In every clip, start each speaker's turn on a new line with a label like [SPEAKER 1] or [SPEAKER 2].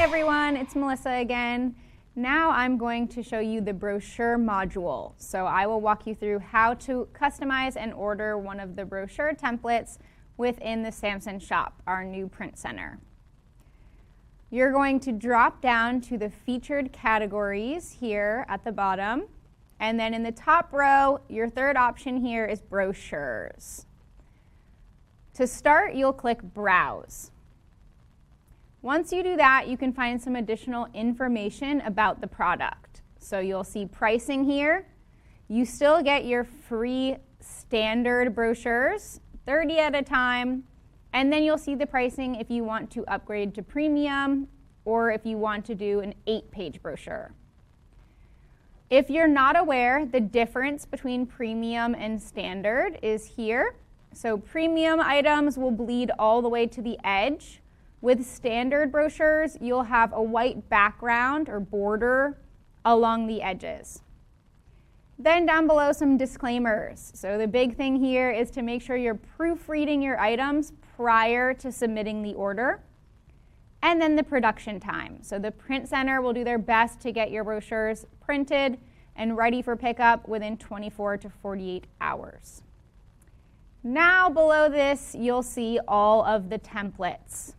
[SPEAKER 1] everyone, it's Melissa again. Now I'm going to show you the brochure module. So I will walk you through how to customize and order one of the brochure templates within the Samson shop, our new print center. You're going to drop down to the featured categories here at the bottom, and then in the top row, your third option here is brochures. To start, you'll click Browse. Once you do that, you can find some additional information about the product. So you'll see pricing here. You still get your free standard brochures, 30 at a time, and then you'll see the pricing if you want to upgrade to premium or if you want to do an 8-page brochure. If you're not aware, the difference between premium and standard is here. So premium items will bleed all the way to the edge. With standard brochures, you'll have a white background or border along the edges. Then down below, some disclaimers. So the big thing here is to make sure you're proofreading your items prior to submitting the order. And then the production time. So the print center will do their best to get your brochures printed and ready for pickup within 24 to 48 hours. Now below this, you'll see all of the templates.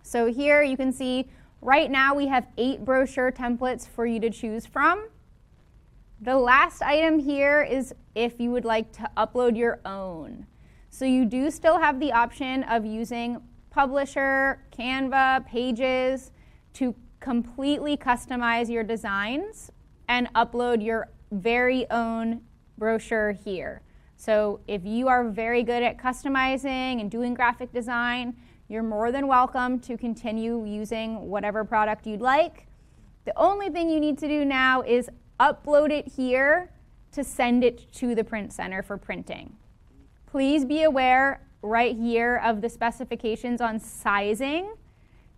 [SPEAKER 1] So here you can see right now we have 8 brochure templates for you to choose from. The last item here is if you would like to upload your own. So you do still have the option of using Publisher, Canva, Pages to completely customize your designs and upload your very own brochure here. So if you are very good at customizing and doing graphic design, you're more than welcome to continue using whatever product you'd like. The only thing you need to do now is upload it here to send it to the print center for printing. Please be aware right here of the specifications on sizing.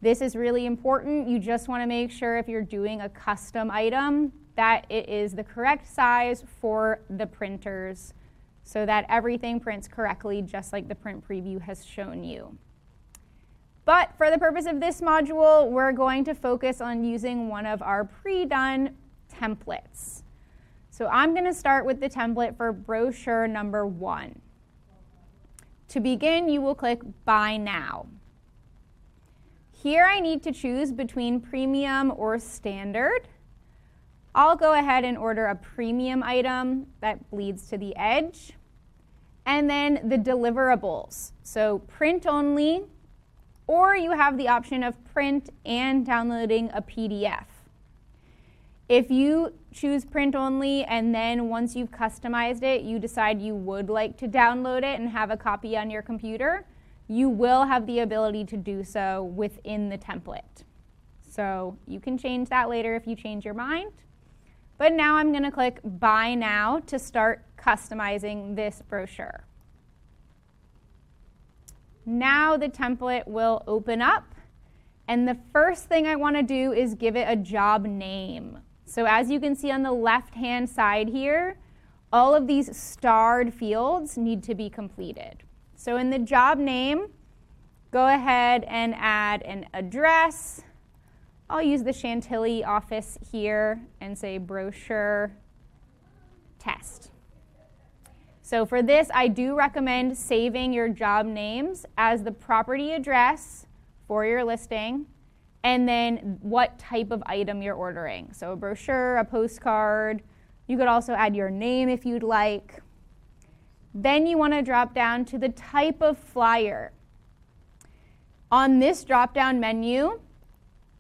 [SPEAKER 1] This is really important. You just want to make sure if you're doing a custom item that it is the correct size for the printers so that everything prints correctly just like the print preview has shown you. But for the purpose of this module, we're going to focus on using one of our pre-done templates. So I'm going to start with the template for brochure number 1. To begin, you will click Buy Now. Here I need to choose between premium or standard. I'll go ahead and order a premium item that bleeds to the edge. And then the deliverables. So print only, or you have the option of print and downloading a PDF. If you choose print only and then once you've customized it, you decide you would like to download it and have a copy on your computer, you will have the ability to do so within the template. So you can change that later if you change your mind. But now I'm going to click Buy Now to start customizing this brochure. Now the template will open up, and the first thing I want to do is give it a job name. So as you can see on the left-hand side here, all of these starred fields need to be completed. So in the job name, go ahead and add an address. I'll use the Chantilly office here and say brochure test. So for this, I do recommend saving your job names as the property address for your listing and then what type of item you're ordering. So a brochure, a postcard. You could also add your name if you'd like. Then you want to drop down to the type of flyer. On this drop-down menu,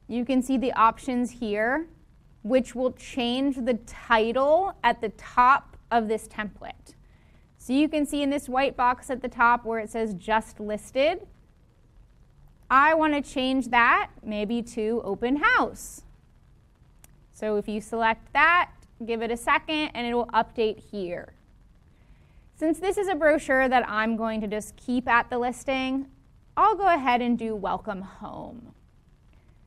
[SPEAKER 1] you can see the options here, which will change the title at the top of this template. So you can see in this white box at the top where it says Just Listed, I want to change that maybe to Open House. So if you select that, give it a second, and it will update here. Since this is a brochure that I'm going to just keep at the listing, I'll go ahead and do Welcome Home.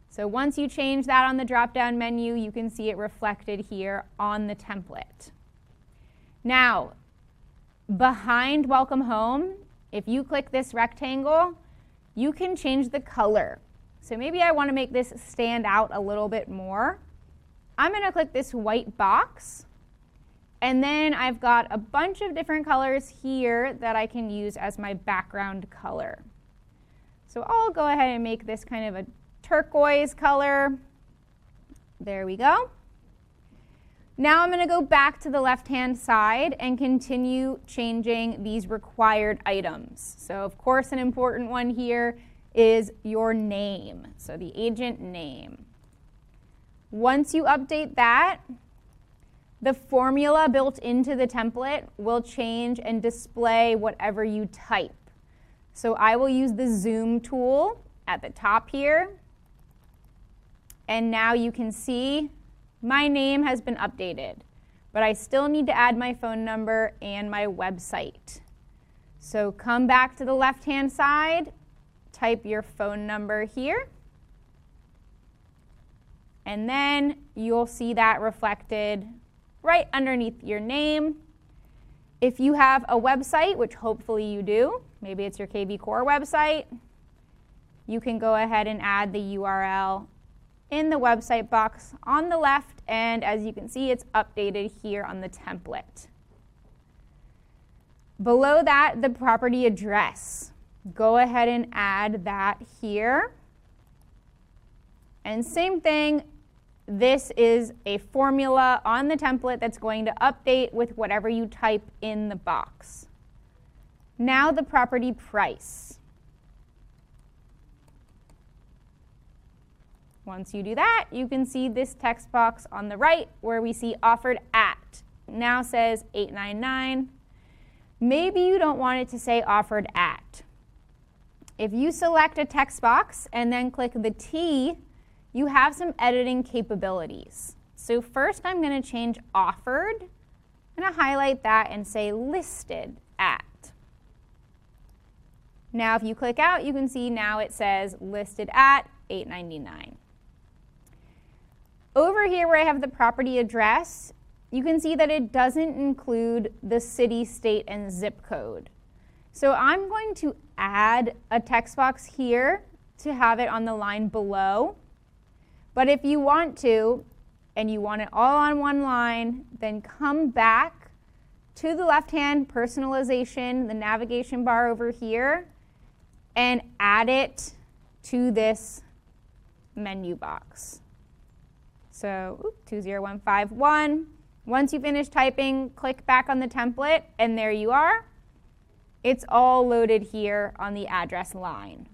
[SPEAKER 1] So once you change that on the drop-down menu, you can see it reflected here on the template. Now, behind Welcome Home, if you click this rectangle, you can change the color. So maybe I want to make this stand out a little bit more. I'm going to click this white box, and then I've got a bunch of different colors here that I can use as my background color. So I'll go ahead and make this kind of a turquoise color. There we go. Now I'm going to go back to the left-hand side and continue changing these required items. So of course an important one here is your name, so the agent name. Once you update that, the formula built into the template will change and display whatever you type. So I will use the zoom tool at the top here, and now you can see my name has been updated, but I still need to add my phone number and my website. So come back to the left-hand side, type your phone number here, and then you'll see that reflected right underneath your name. If you have a website, which hopefully you do, maybe it's your KV Core website, you can go ahead and add the URL in the website box on the left, and as you can see, it's updated here on the template. Below that, the property address. Go ahead and add that here. And same thing, this is a formula on the template that's going to update with whatever you type in the box. Now the property price. Once you do that, you can see this text box on the right where we see offered at. Now says $8.99. Maybe you don't want it to say offered at. If you select a text box and then click the T, you have some editing capabilities. So first I'm going to change offered. I'm going to highlight that and say listed at. Now if you click out, you can see now it says listed at $8.99. Over here where I have the property address, you can see that it doesn't include the city, state, and zip code. So I'm going to add a text box here to have it on the line below. But if you want to, and you want it all on one line, then come back to the left-hand personalization, the navigation bar over here, and add it to this menu box. So 20151. Once you finish typing, click back on the template, and there you are. It's all loaded here on the address line.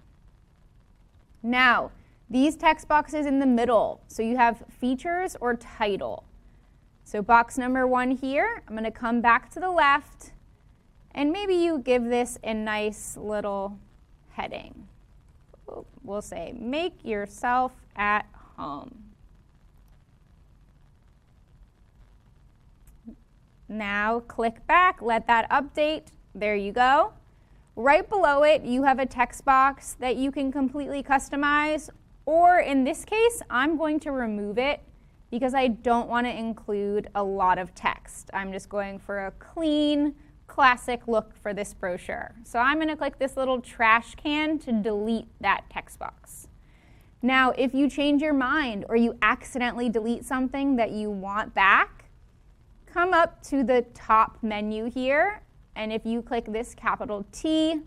[SPEAKER 1] Now, these text boxes in the middle, so you have features or title. So box number 1 here, I'm going to come back to the left, and maybe you give this a nice little heading. We'll say, make yourself at home. Now click back, let that update. There you go. Right below it, you have a text box that you can completely customize, or in this case, I'm going to remove it because I don't want to include a lot of text. I'm just going for a clean, classic look for this brochure. So I'm going to click this little trash can to delete that text box. Now, if you change your mind or you accidentally delete something that you want back, come up to the top menu here, and if you click this capital T,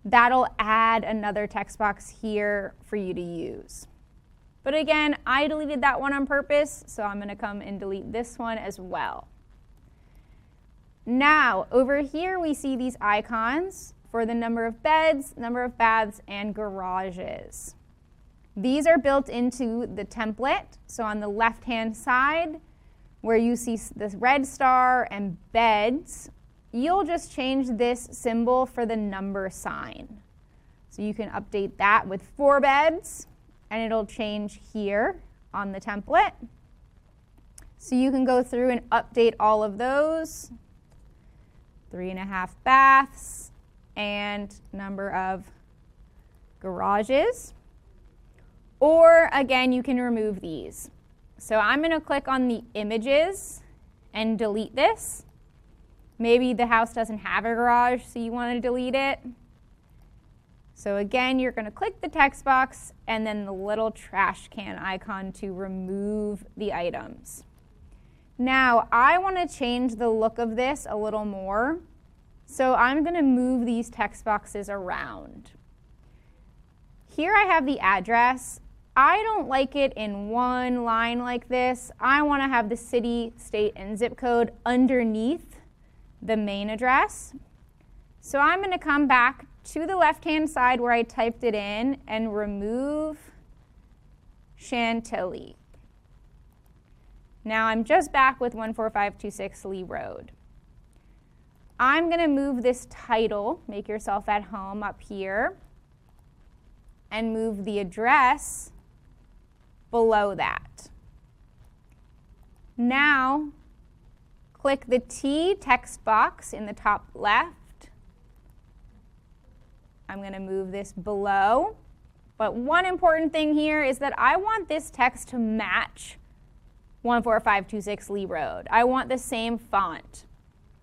[SPEAKER 1] that'll add another text box here for you to use. But again, I deleted that one on purpose, so I'm going to come and delete this one as well. Now, over here we see these icons for the number of beds, number of baths, and garages. These are built into the template, so on the left-hand side, where you see this red star and beds, you'll just change this symbol for the number sign. So you can update that with 4 beds, and it'll change here on the template. So you can go through and update all of those. 3.5 baths and number of garages. Or again, you can remove these. So I'm going to click on the images and delete this. Maybe the house doesn't have a garage, so you want to delete it. So again, you're going to click the text box and then the little trash can icon to remove the items. Now, I want to change the look of this a little more, so I'm going to move these text boxes around. Here I have the address. I don't like it in one line like this. I want to have the city, state, and zip code underneath the main address. So I'm going to come back to the left-hand side where I typed it in and remove Chantilly. Now I'm just back with 14526 Lee Road. I'm going to move this title, make yourself at home, up here, and move the address below that. Now, click the T text box in the top left. I'm going to move this below. But one important thing here is that I want this text to match 14526 Lee Road. I want the same font.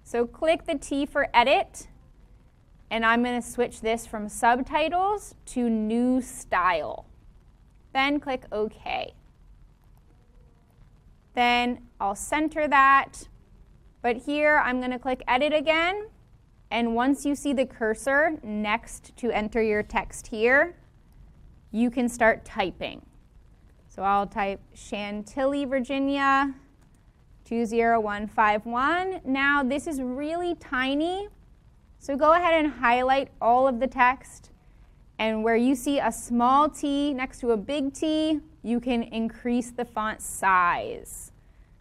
[SPEAKER 1] So click the T for edit, and I'm going to switch this from subtitles to new style. Then click OK. Then I'll center that, but here I'm going to click edit again, and once you see the cursor next to enter your text here, you can start typing. So I'll type Chantilly, Virginia 20151. Now this is really tiny, so go ahead and highlight all of the text, and where you see a small t next to a big T, you can increase the font size.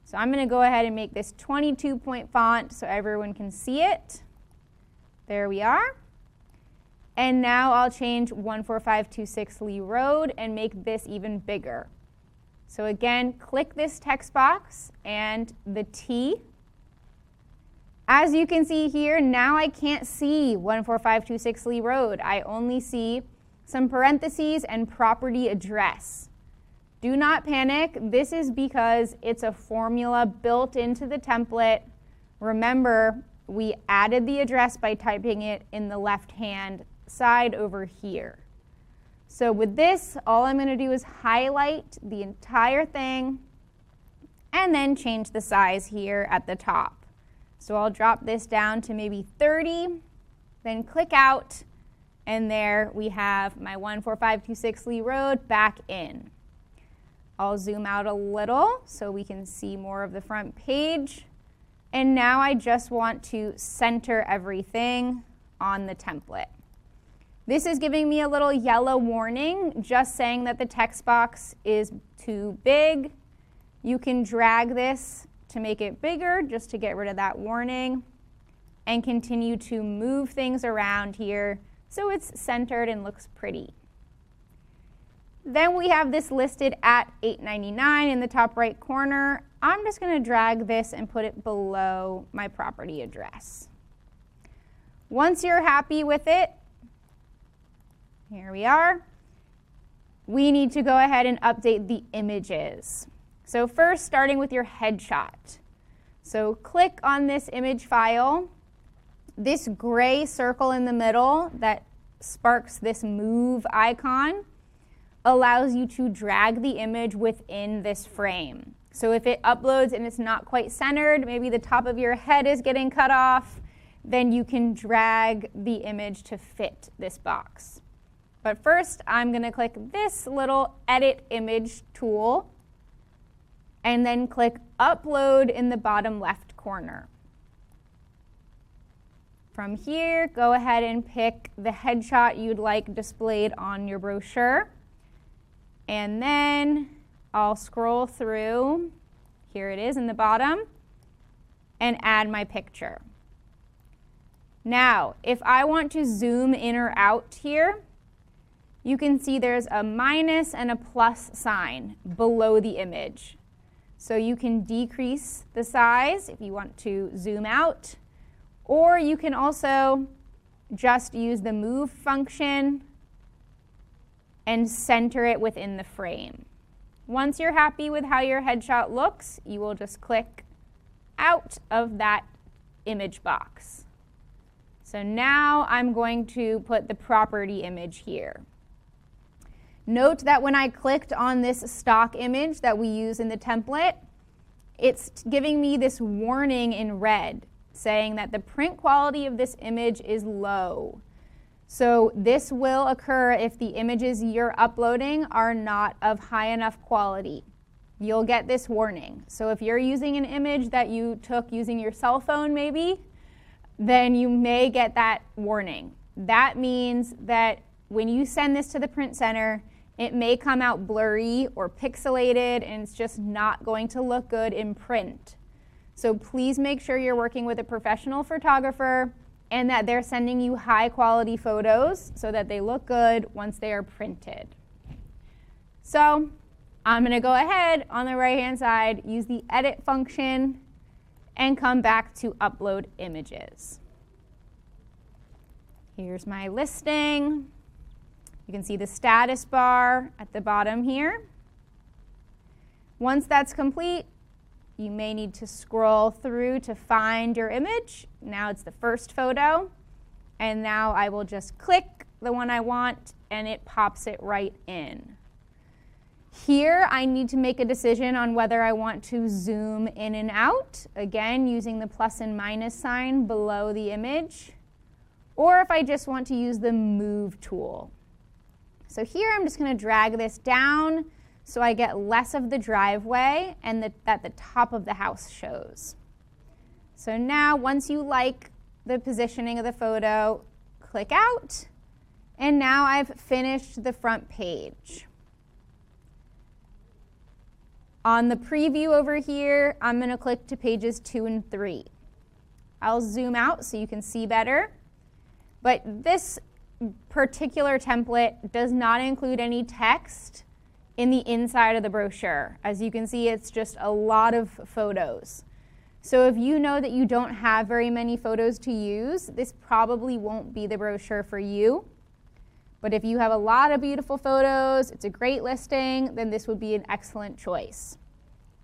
[SPEAKER 1] So I'm going to go ahead and make this 22-point font so everyone can see it. There we are. And now I'll change 14526 Lee Road and make this even bigger. So again, click this text box and the T. As you can see here, now I can't see 14526 Lee Road. I only see some parentheses and property address. Do not panic. This is because it's a formula built into the template. Remember, we added the address by typing it in the left-hand side over here. So with this, all I'm going to do is highlight the entire thing and then change the size here at the top. So I'll drop this down to maybe 30, then click out, and there we have my 14526 Lee Road back in. I'll zoom out a little so we can see more of the front page. And now I just want to center everything on the template. This is giving me a little yellow warning, just saying that the text box is too big. You can drag this to make it bigger, just to get rid of that warning, and continue to move things around here so it's centered and looks pretty. Then we have this listed at $8.99 in the top right corner. I'm just going to drag this and put it below my property address. Once you're happy with it, here we are. We need to go ahead and update the images. So first, starting with your headshot. So click on this image file. This gray circle in the middle that sparks this move icon allows you to drag the image within this frame. So if it uploads and it's not quite centered, maybe the top of your head is getting cut off, then you can drag the image to fit this box. But first, I'm going to click this little Edit Image tool, and then click Upload in the bottom left corner. From here, go ahead and pick the headshot you'd like displayed on your brochure. And then I'll scroll through, here it is in the bottom, and add my picture. Now, if I want to zoom in or out here, you can see there's a minus and a plus sign below the image. So you can decrease the size if you want to zoom out, or you can also just use the move function and center it within the frame. Once you're happy with how your headshot looks, you will just click out of that image box. So now I'm going to put the property image here. Note that when I clicked on this stock image that we use in the template, it's giving me this warning in red saying that the print quality of this image is low. So this will occur if the images you're uploading are not of high enough quality. You'll get this warning. So if you're using an image that you took using your cell phone maybe, then you may get that warning. That means that when you send this to the print center, it may come out blurry or pixelated, and it's just not going to look good in print. So please make sure you're working with a professional photographer and that they're sending you high quality photos so that they look good once they are printed. So I'm going to go ahead on the right hand side, use the edit function, and come back to upload images. Here's my listing. You can see the status bar at the bottom here. Once that's complete, you may need to scroll through to find your image. Now it's the first photo, and now I will just click the one I want and it pops it right in. Here I need to make a decision on whether I want to zoom in and out, again using the plus and minus sign below the image, or if I just want to use the move tool. So here I'm just going to drag this down so I get less of the driveway and that the top of the house shows. So now once you like the positioning of the photo, click out, and now I've finished the front page. On the preview over here, I'm going to click to pages 2 and 3. I'll zoom out so you can see better, but this particular template does not include any text in the inside of the brochure. As you can see, it's just a lot of photos. So if you know that you don't have very many photos to use, this probably won't be the brochure for you. But if you have a lot of beautiful photos, it's a great listing, then this would be an excellent choice.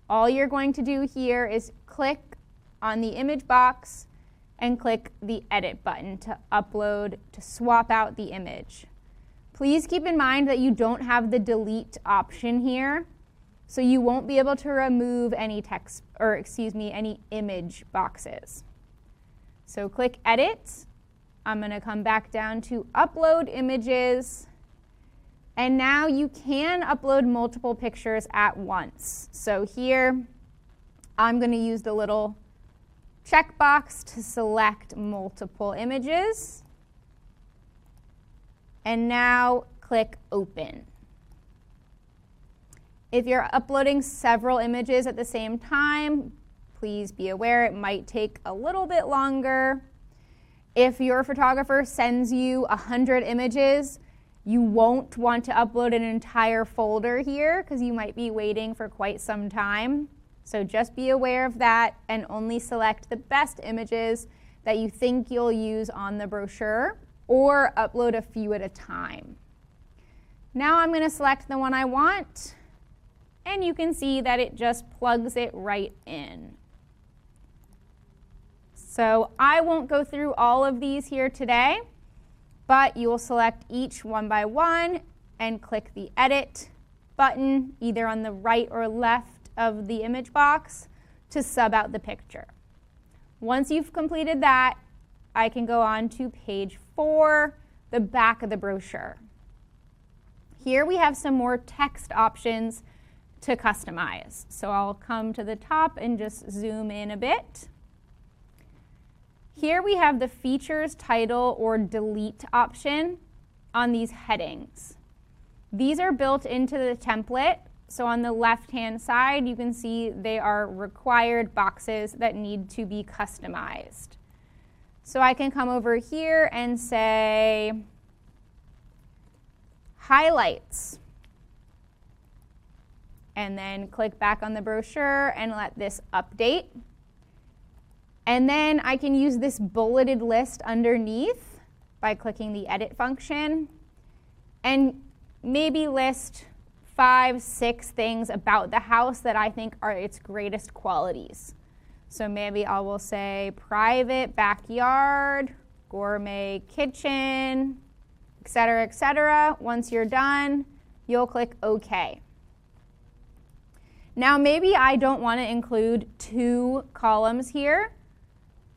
[SPEAKER 1] All you're going to do here is click on the image box and click the edit button to upload, to swap out the image. Please keep in mind that you don't have the delete option here, so you won't be able to remove any text, or excuse me, any image boxes. So click edit. I'm going to come back down to upload images, and now you can upload multiple pictures at once. So here I'm going to use the little checkbox to select multiple images. And now click open. If you're uploading several images at the same time, please be aware it might take a little bit longer. If your photographer sends you 100 images, you won't want to upload an entire folder here because you might be waiting for quite some time. So just be aware of that and only select the best images that you think you'll use on the brochure, or upload a few at a time. Now I'm going to select the one I want, and you can see that it just plugs it right in. So I won't go through all of these here today, but you will select each one by one and click the edit button either on the right or left of the image box to sub out the picture. Once you've completed that, I can go on to page 4, the back of the brochure. Here we have some more text options to customize. So I'll come to the top and just zoom in a bit. Here we have the features, title, or delete option on these headings. These are built into the template. So on the left-hand side, you can see they are required boxes that need to be customized. So I can come over here and say highlights, and then click back on the brochure and let this update. And then I can use this bulleted list underneath by clicking the edit function and maybe list 5, 6 things about the house that I think are its greatest qualities. So maybe I will say private backyard, gourmet kitchen, etc., etc. Once you're done, you'll click OK. Now maybe I don't want to include 2 columns here,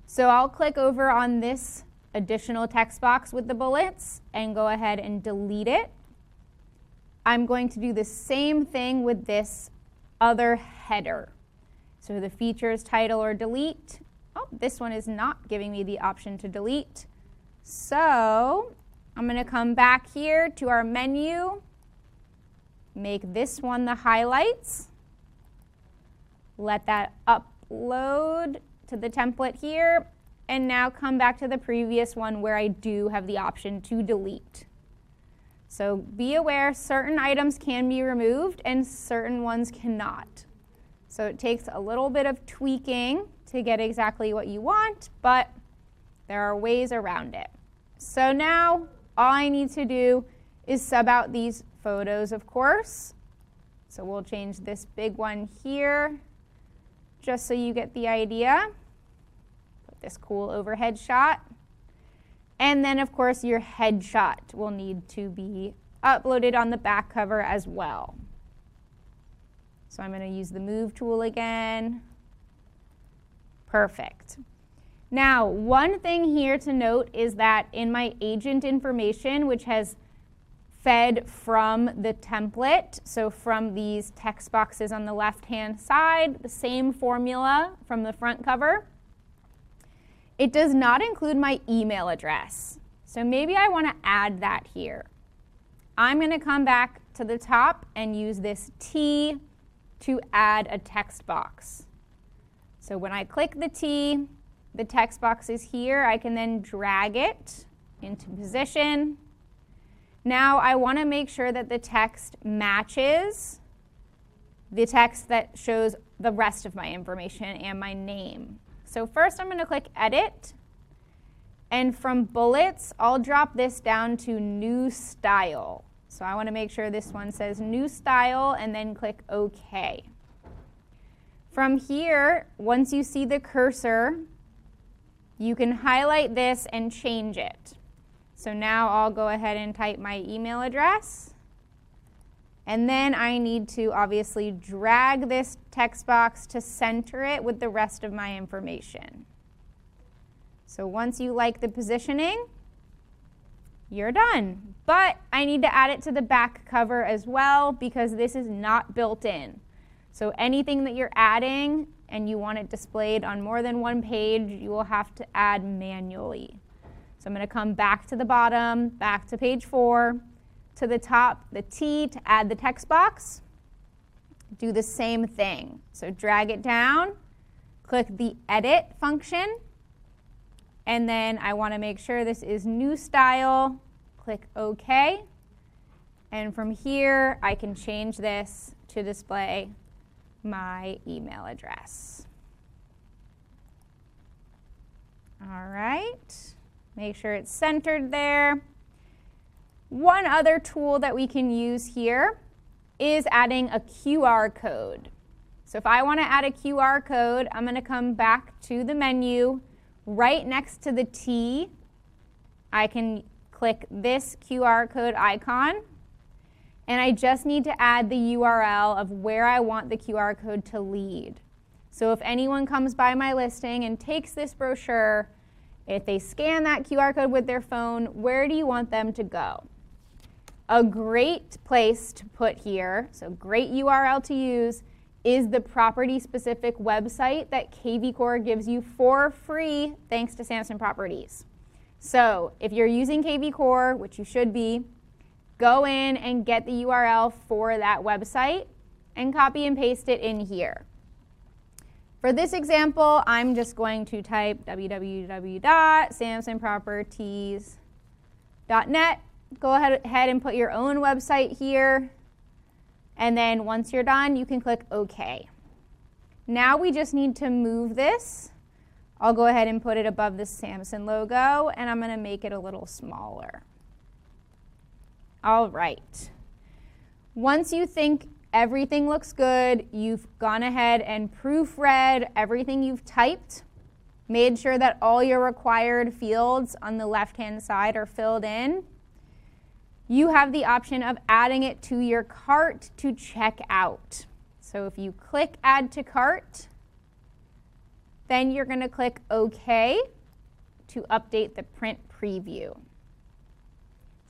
[SPEAKER 1] so I'll click over on this additional text box with the bullets and go ahead and delete it. I'm going to do the same thing with this other header. So the features, title, or delete. Oh, this one is not giving me the option to delete. So I'm going to come back here to our menu, make this one the highlights, let that upload to the template here, and now come back to the previous one where I do have the option to delete. So be aware, certain items can be removed and certain ones cannot. So it takes a little bit of tweaking to get exactly what you want, but there are ways around it. So now all I need to do is sub out these photos, of course. So we'll change this big one here, just so you get the idea. Put this cool overhead shot. And then, of course, your headshot will need to be uploaded on the back cover as well. So I'm going to use the Move tool again. Perfect. Now, one thing here to note is that in my agent information, which has fed from the template, so from these text boxes on the left-hand side, the same formula from the front cover, it does not include my email address. So maybe I want to add that here. I'm going to come back to the top and use this T to add a text box. So when I click the T, the text box is here. I can then drag it into position. Now I want to make sure that the text matches the text that shows the rest of my information and my name. So first I'm going to click Edit, and from bullets, I'll drop this down to New Style. So I want to make sure this one says New Style and then click OK. From here, once you see the cursor, you can highlight this and change it. So now I'll go ahead and type my email address. And then I need to obviously drag this text box to center it with the rest of my information. So once you like the positioning, you're done. But I need to add it to the back cover as well because this is not built in. So anything that you're adding and you want it displayed on more than one page, you will have to add manually. So I'm going to come back to the bottom, back to page 4, to the top, the T to add the text box. Do the same thing. So drag it down, click the Edit function, and then I want to make sure this is New Style. Click OK. And from here, I can change this to display my email address. All right. Make sure it's centered there. One other tool that we can use here is adding a QR code. So if I want to add a QR code, I'm going to come back to the menu. Right next to the T, I can click this QR code icon, and I just need to add the URL of where I want the QR code to lead. So if anyone comes by my listing and takes this brochure, if they scan that QR code with their phone, where do you want them to go? A great place to put here, so great URL to use, is the property-specific website that KV Core gives you for free thanks to Samson Properties. So if you're using KV Core, which you should be, go in and get the URL for that website and copy and paste it in here. For this example, I'm just going to type www.samsonproperties.net. Go ahead and put your own website here. And then once you're done, you can click OK. Now we just need to move this. I'll go ahead and put it above the Samson logo, and I'm going to make it a little smaller. All right. Once you think everything looks good, you've gone ahead and proofread everything you've typed, made sure that all your required fields on the left-hand side are filled in, you have the option of adding it to your cart to check out. So if you click Add to Cart, then you're going to click OK to update the print preview.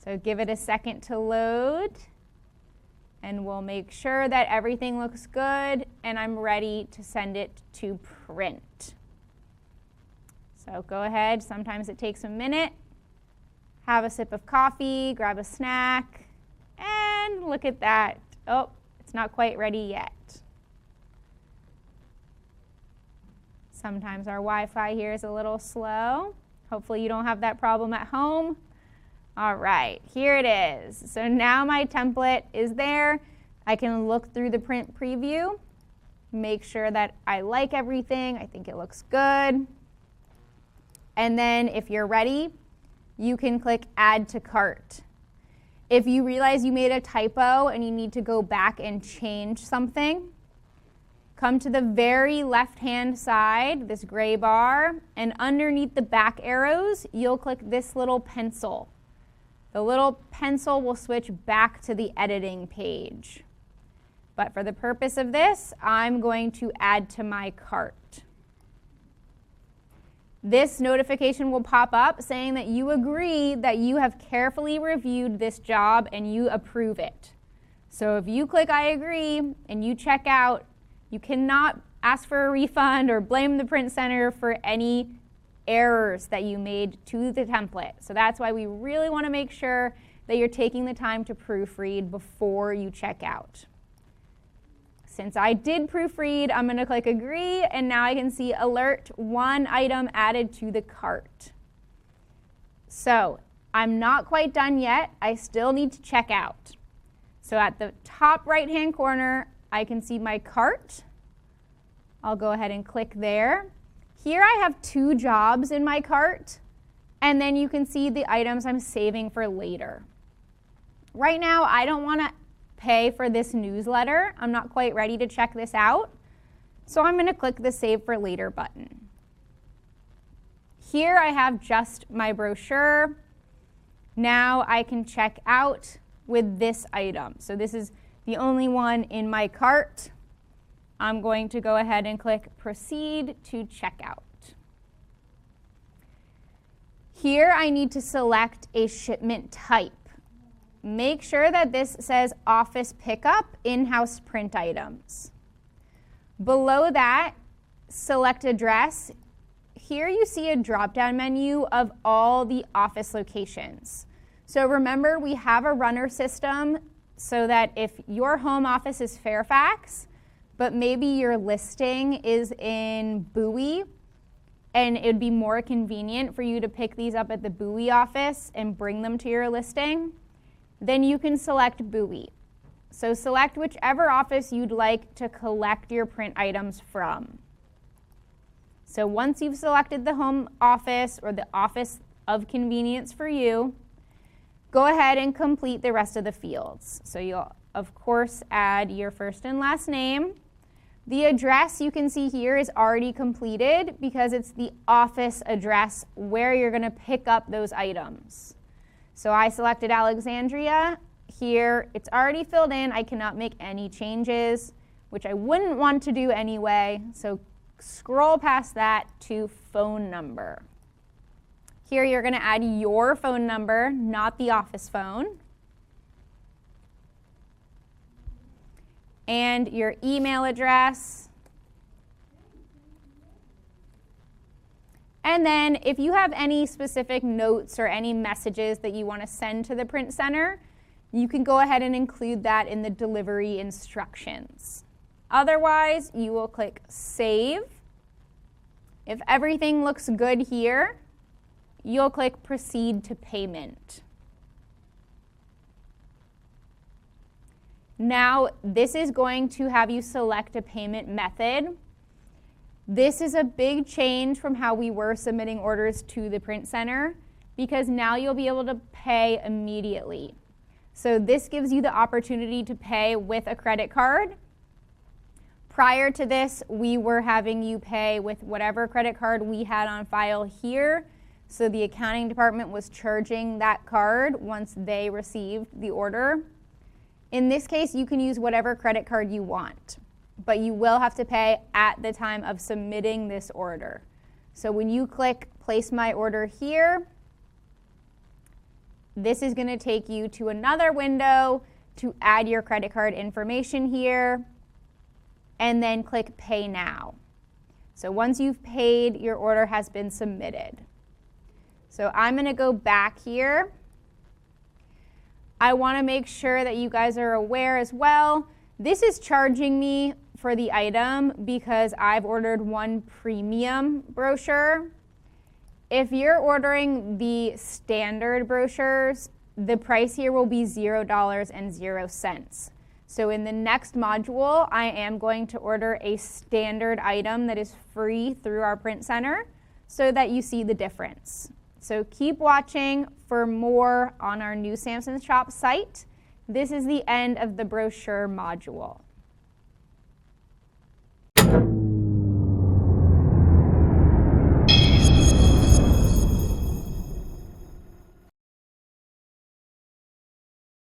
[SPEAKER 1] So give it a second to load, and we'll make sure that everything looks good and I'm ready to send it to print. So go ahead, sometimes it takes a minute. Have a sip of coffee, grab a snack, and look at that. Oh, it's not quite ready yet. Sometimes our Wi-Fi here is a little slow. Hopefully you don't have that problem at home. All right, here it is. So now my template is there. I can look through the print preview, make sure that I like everything. I think it looks good. And then if you're ready, you can click Add to Cart. If you realize you made a typo and you need to go back and change something, come to the very left-hand side, this gray bar, and underneath the back arrows, you'll click this little pencil. The little pencil will switch back to the editing page. But for the purpose of this, I'm going to add to my cart. This notification will pop up saying that you agree that you have carefully reviewed this job and you approve it. So if you click I agree and you check out, you cannot ask for a refund or blame the print center for any errors that you made to the template. So that's why we really want to make sure that you're taking the time to proofread before you check out. Since I did proofread, I'm going to click agree, and now I can see alert, 1 item added to the cart. So I'm not quite done yet. I still need to check out. So at the top right-hand corner, I can see my cart. I'll go ahead and click there. Here I have 2 jobs in my cart, and then you can see the items I'm saving for later. Right now, I don't want to pay for this newsletter. I'm not quite ready to check this out. So I'm going to click the Save for Later button. Here I have just my brochure. Now I can check out with this item. So this is the only one in my cart. I'm going to go ahead and click Proceed to Checkout. Here I need to select a shipment type. Make sure that this says Office Pickup, In-House Print Items. Below that, select Address. Here you see a drop-down menu of all the office locations. So remember, we have a runner system so that if your home office is Fairfax, but maybe your listing is in Bowie, and it would be more convenient for you to pick these up at the Bowie office and bring them to your listing, then you can select Bowie. So select whichever office you'd like to collect your print items from. So once you've selected the home office or the office of convenience for you, go ahead and complete the rest of the fields. So you'll, of course, add your first and last name. The address you can see here is already completed because it's the office address where you're going to pick up those items. So I selected Alexandria. Here, it's already filled in. I cannot make any changes, which I wouldn't want to do anyway. So scroll past that to phone number. Here you're going to add your phone number, not the office phone. And your email address. And then if you have any specific notes or any messages that you want to send to the print center, you can go ahead and include that in the delivery instructions. Otherwise, you will click Save. If everything looks good here, you'll click Proceed to Payment. Now, this is going to have you select a payment method. This is a big change from how we were submitting orders to the print center because now you'll be able to pay immediately. So this gives you the opportunity to pay with a credit card. Prior to this, we were having you pay with whatever credit card we had on file here. So the accounting department was charging that card once they received the order. In this case, you can use whatever credit card you want, but you will have to pay at the time of submitting this order. So when you click Place My Order here, this is going to take you to another window to add your credit card information here, and then click Pay Now. So once you've paid, your order has been submitted. So I'm going to go back here. I want to make sure that you guys are aware as well. This is charging me for the item because I've ordered one premium brochure. If you're ordering the standard brochures, the price here will be $0.00. So in the next module, I am going to order a standard item that is free through our print center so that you see the difference. So keep watching for more on our new Samson Shop site. This is the end of the brochure module.